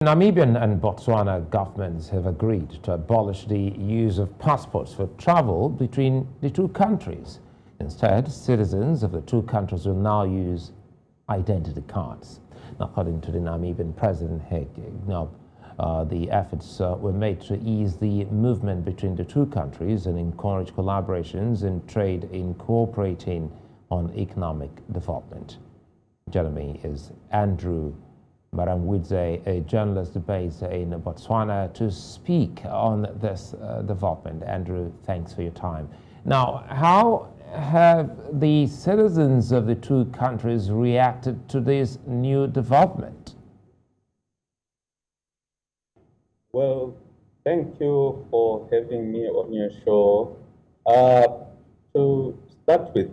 Namibian and Botswana governments have agreed to abolish the use of passports for travel between the two countries. Instead, citizens of the two countries will now use identity cards. According to the Namibian president, the efforts were made to ease the movement between the two countries and encourage collaborations in trade in cooperating on economic development. Joining me is Andrew Maramwidze, a journalist based in Botswana, to speak on this development. Andrew, thanks for your time. Now, how have the citizens of the two countries reacted to this new development? Well, thank you for having me on your show. To start with,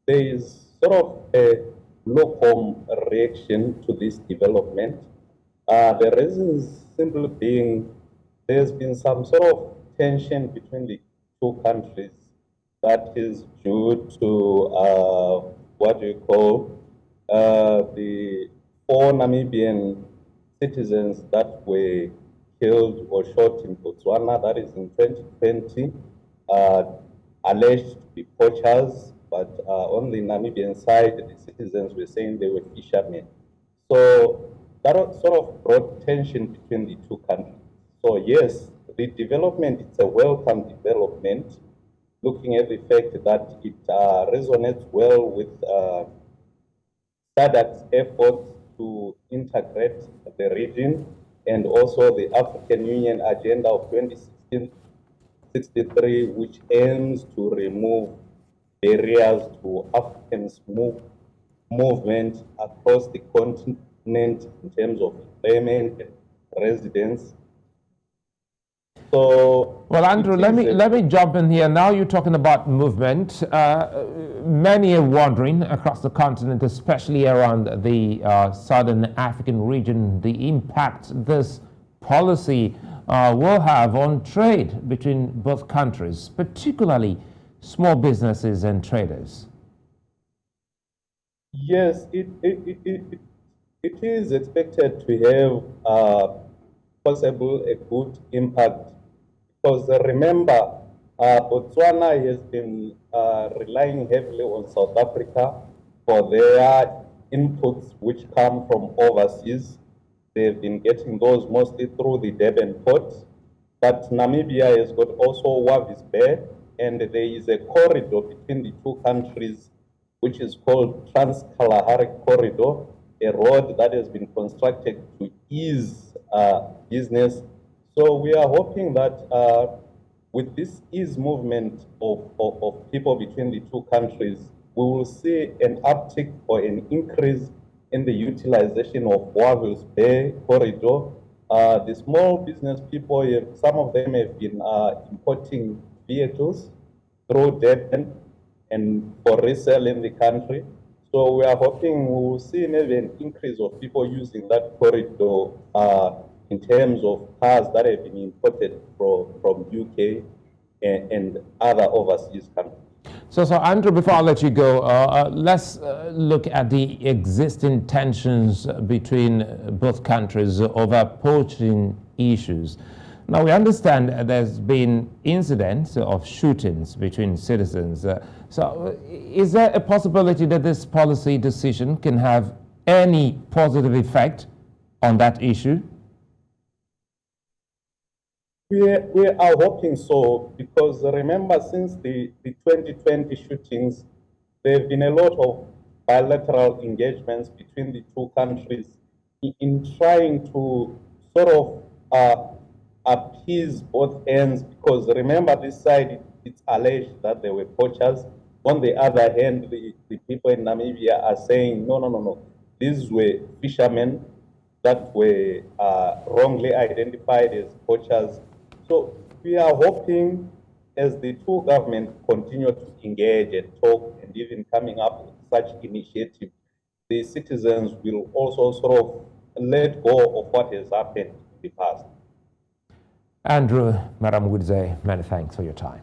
there is sort of a lukewarm reaction to this development. The reasons simply being there's been some sort of tension between the two countries that is due to the 4 Namibian citizens that were killed or shot in Botswana, that is in 2020, alleged to be poachers, but on the Namibian side, the citizens were saying they were fishermen. So that sort of brought tension between the two countries. So yes, the development, it's a welcome development, looking at the fact that it resonates well with SADC's efforts to integrate the region and also the African Union Agenda of 2063, which aims to remove barriers to Africans' movement across the continent in terms of employment and residence. So, well, Andrew, let me jump in here. Now you're talking about movement. Many are wondering across the continent, especially around the southern African region, the impact this policy will have on trade between both countries, particularly small businesses and traders. Yes, it is expected to have possible a good impact, because remember, Botswana has been relying heavily on South Africa for their inputs which come from overseas. They've been getting those mostly through the Durban port, but Namibia has got also Walvis Bay, and there is a corridor between the two countries which is called Trans-Kalahari Corridor, a road that has been constructed to ease business. So we are hoping that with this ease movement of people between the two countries, we will see an uptick or an increase in the utilization of Walvis Bay corridor. The small business people, some of them have been importing vehicles through Durban and for resale in the country. So we are hoping we will see maybe an increase of people using that corridor in terms of cars that have been imported from UK and other overseas countries. So Andrew, before I let you go, let's look at the existing tensions between both countries over poaching issues. Now, we understand there's been incidents of shootings between citizens. So is there a possibility that this policy decision can have any positive effect on that issue? We are hoping so, because remember, since the 2020 shootings, there have been a lot of bilateral engagements between the two countries in trying to sort of appease both ends, because remember, this side, it's alleged that they were poachers. On the other hand, the people in Namibia are saying, no, these were fishermen that were wrongly identified as poachers. So we are hoping, as the two governments continue to engage and talk and even coming up with such initiative, the citizens will also sort of let go of what has happened in the past. Andrew Maramwidze, many thanks for your time.